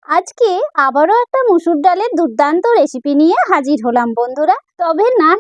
আজকে আবারও একটা মুসুর ডালের দুর্দান্ত রেসিপি নিয়ে হাজির হলাম বন্ধুরা। তবে না,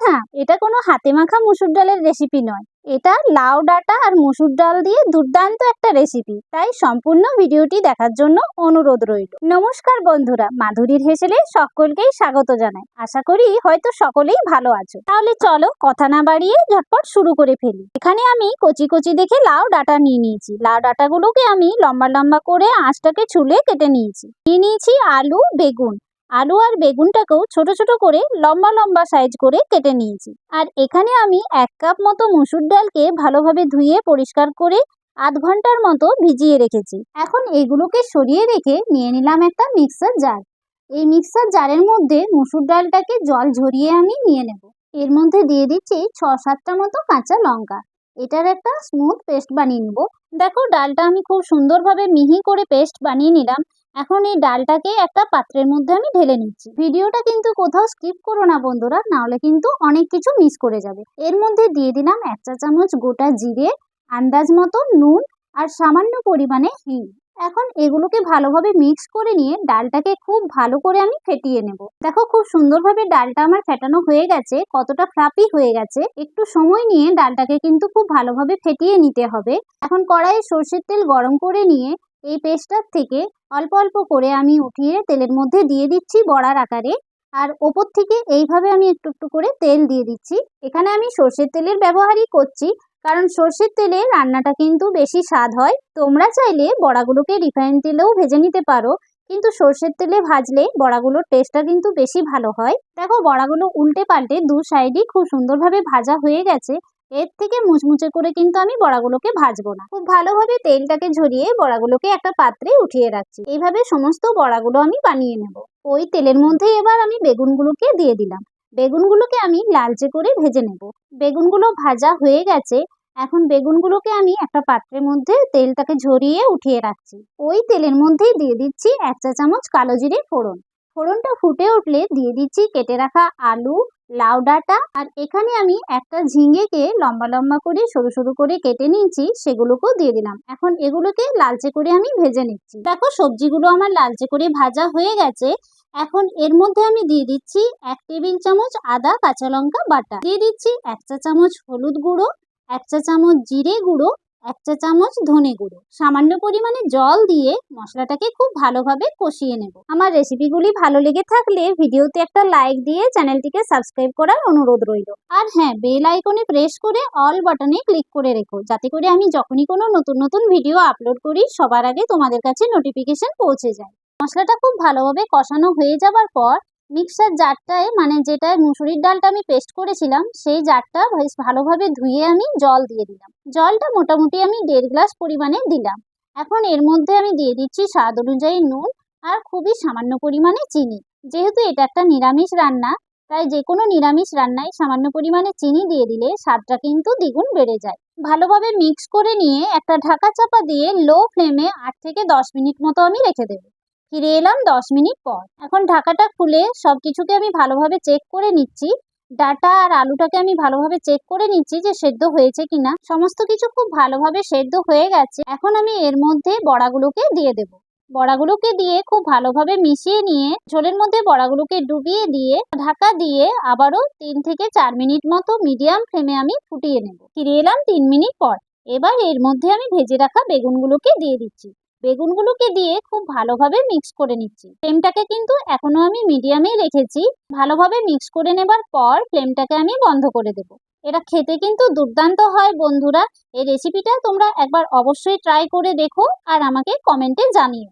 এটা কোনো হাতে মাখা মুসুর ডালের রেসিপি নয়। এটা লাউ ডাঁটা আর মুসুর ডাল দিয়ে দুর্দান্ত একটা রেসিপি, তাই সম্পূর্ণ ভিডিওটি দেখার জন্য অনুরোধ রইল। নমস্কার বন্ধুরা, মাধুরীর হেসেলে সকলকেই স্বাগত জানাই। আশা করি হয়তো সকলেই ভালো আছো। তাহলে চলো কথা না বাড়িয়ে ঝটপট শুরু করে ফেলি। এখানে আমি কচি কচি দেখে লাউ ডাঁটা নিয়ে নিয়েছি। লাউ ডাঁটাগুলোকে আমি লম্বা লম্বা করে আঁশটাকে ছুলে কেটে নিয়েছি আলু, বেগুন। আলু আর বেগুনটাকেও ছোট ছোট করে লম্বা লম্বা সাইজ করে কেটে নিয়েছি। আর এখানে আমি 1 কাপ মতো মুসুর ডালকে ভালোভাবে ধুয়ে পরিষ্কার করে আধ ঘন্টার মতো ভিজিয়ে রেখেছি। এখন এগুলোকে সরিয়ে রেখে নিয়ে নিলাম একটা মিক্সার জার। এই মিক্সার জারের মধ্যে মুসুর ডালটাকে জল ঝরিয়ে আমি নিয়ে নেব। এর মধ্যে দিয়ে দিচ্ছি 6-7টা মতো কাঁচা লঙ্কা। এটার একটা স্মুথ পেস্ট বানিয়ে নেব। দেখো, ডালটা আমি খুব সুন্দরভাবে মিহি করে পেস্ট বানিয়ে নিলাম। এখন এই ডালটাকে একটা পাত্রের মধ্যে আমি ঢেলে নিচ্ছি। ভিডিওটা কিন্তু কোথাও স্কিপ করো না বন্ধুরা, নাহলে কিন্তু অনেক কিছু মিস করে যাবে। এর মধ্যে দিয়ে দিলাম 1 চা চামচ গোটা জিরে, আন্দাজ মতো নুন আর সামান্য পরিমাণে হিং। এখন এগুলোকে ভালোভাবে মিক্স করে নিয়ে ডালটাকে খুব ভালো করে আমি ফেটিয়ে নেব। দেখো, খুব সুন্দরভাবে ডালটা আমার ফেটানো হয়ে গেছে, কতটা ফ্লাফি হয়ে গেছে। একটু সময় নিয়ে ডালটাকে কিন্তু খুব ভালোভাবে ফেটিয়ে নিতে হবে। এখন কড়াইয়ে সরষের তেল গরম করে নিয়ে এই পেস্টটার থেকে অল্প অল্প করে আমি উঠিয়ে তেলের মধ্যে দিয়ে দিচ্ছি বড়ার আকারে। আর ওপর থেকে এইভাবে আমি একটু একটু করে তেল দিয়ে দিচ্ছি। এখানে আমি সরষের তেলের ব্যবহারই করছি, কারণ সরষের তেলে রান্নাটা কিন্তু বেশি স্বাদ হয়। তোমরা চাইলে বড়াগুলোকে রিফাইন তেলেও ভেজে নিতে পারো, কিন্তু সরষের তেলে ভাজলে বড়াগুলোর টেস্টটা কিন্তু বেশি ভালো হয়। দেখো, বড়াগুলো উল্টে পাল্টে দু সাইডই খুব সুন্দরভাবে ভাজা হয়ে গেছে। এর থেকে মুচমুচে করে কিন্তু আমি বড়াগুলোকে ভাজবো না। খুব ভালোভাবে তেলটাকে ঝরিয়ে বড়াগুলোকে একটা পাত্রে উঠিয়ে রাখছি। এইভাবে সমস্ত বড়াগুলো আমি বানিয়ে নেব। ওই তেলের মধ্যে এবার আমি বেগুনগুলোকে দিয়ে দিলাম। বেগুনগুলোকে আমি লালচে করে ভেজে নেব। বেগুনগুলো ভাজা হয়ে গেছে। এখন বেগুনগুলোকে আমি একটা পাত্রের মধ্যে তেলটাকে ঝরিয়ে উঠিয়ে রাখছি। ওই তেলের মধ্যেই দিয়ে দিচ্ছি 1 চা চামচ কালো জিরে ফোড়ন। ফোড়নটা ফুটে উঠলে দিয়ে দিচ্ছি কেটে রাখা আলু, লাউ ডাঁটা আর এখানে আমি একটা ঝিঙেকে লম্বা লম্বা করে সরু সরু করে কেটে নিয়েছি, সেগুলোকেও দিয়ে দিলাম। এখন এগুলোকে লালচে করে আমি ভেজে নিচ্ছি। দেখো, সবজিগুলো আমার লালচে করে ভাজা হয়ে গেছে। এখন এর মধ্যে আমি দিয়ে দিচ্ছি 1 টেবিল চামচ আদা কাঁচা লঙ্কা বাটা, দিয়ে দিচ্ছি 1 চা চামচ হলুদ গুঁড়ো, 1 চা চামচ জিরে গুঁড়ো, 1 চা চামচ ধনে গুঁড়ো। সামান্য পরিমাণে জল দিয়ে মশলাটাকে খুব ভালোভাবে কষিয়ে নেব। আমার রেসিপিগুলি ভালো লেগে থাকলে ভিডিওতে একটা লাইক দিয়ে চ্যানেলটিকে সাবস্ক্রাইব করার অনুরোধ রইল। আর হ্যাঁ, বেল আইকনে প্রেস করে অল বাটনে ক্লিক করে রেখো, যাতে করে আমি যখনই কোনো নতুন নতুন ভিডিও আপলোড করি সবার আগে তোমাদের কাছে নোটিফিকেশন পৌঁছে যায়। মশলাটা খুব ভালোভাবে কষানো হয়ে যাবার পর মিক্সার জারটায়, মানে যেটায় মুসুরির ডালটা আমি পেস্ট করেছিলাম, সেই জারটা বেশ ভালোভাবে ধুয়ে আমি জল দিয়ে দিলাম। জলটা মোটামুটি আমি 1.5 গ্লাস পরিমাণে দিলাম। এখন এর মধ্যে আমি দিয়ে দিচ্ছি স্বাদ অনুযায়ী নুন আর খুবই সামান্য পরিমাণে চিনি। যেহেতু এটা একটা নিরামিষ রান্না, তাই যে কোনো নিরামিষ রান্নায় সামান্য পরিমাণে চিনি দিয়ে দিলে স্বাদটা কিন্তু দ্বিগুণ বেড়ে যায়। ভালোভাবে মিক্স করে নিয়ে একটা ঢাকা চাপা দিয়ে লো ফ্লেমে 8 থেকে 10 মিনিট মতো আমি রেখে দেবো। ফিরে এলাম 10 মিনিট পর। এখন ঢাকাটা খুলে সবকিছুকে আমি ভালোভাবে চেক করে নিচ্ছি। ডাটা আর আলুটাকে আমি ভালোভাবে চেক করে নিচ্ছি যে সেদ্ধ হয়েছে কিনা। সমস্ত কিছু খুব ভালোভাবে সেদ্ধ হয়ে গেছে। এখন আমি এর মধ্যে বড়াগুলোকে দিয়ে দেব। বড়াগুলোকে দিয়ে খুব ভালোভাবে মিশিয়ে নিয়ে ঝোলের মধ্যে বড়াগুলোকে ডুবিয়ে দিয়ে ঢাকা দিয়ে আবারও 3 থেকে 4 মিনিট মতো মিডিয়াম ফ্লেমে আমি ফুটিয়ে নেব। ফিরে এলাম 3 মিনিট পর। এবার এর মধ্যে আমি ভেজে রাখা বেগুনগুলোকে দিয়ে দিচ্ছি। বেগুনগুলোকে দিয়ে খুব ভালোভাবে মিক্স করে নিচ্ছি। ফ্লেমটাকে কিন্তু এখনো আমি মিডিয়ামেই রেখেছি। ভালোভাবে মিক্স করে নেবার পর ফ্লেমটাকে আমি বন্ধ করে দেব। এটা খেতে কিন্তু দুর্দান্ত হয় বন্ধুরা। এই রেসিপিটা তোমরা একবার অবশ্যই ট্রাই করে দেখো আর আমাকে কমেন্টে জানিও।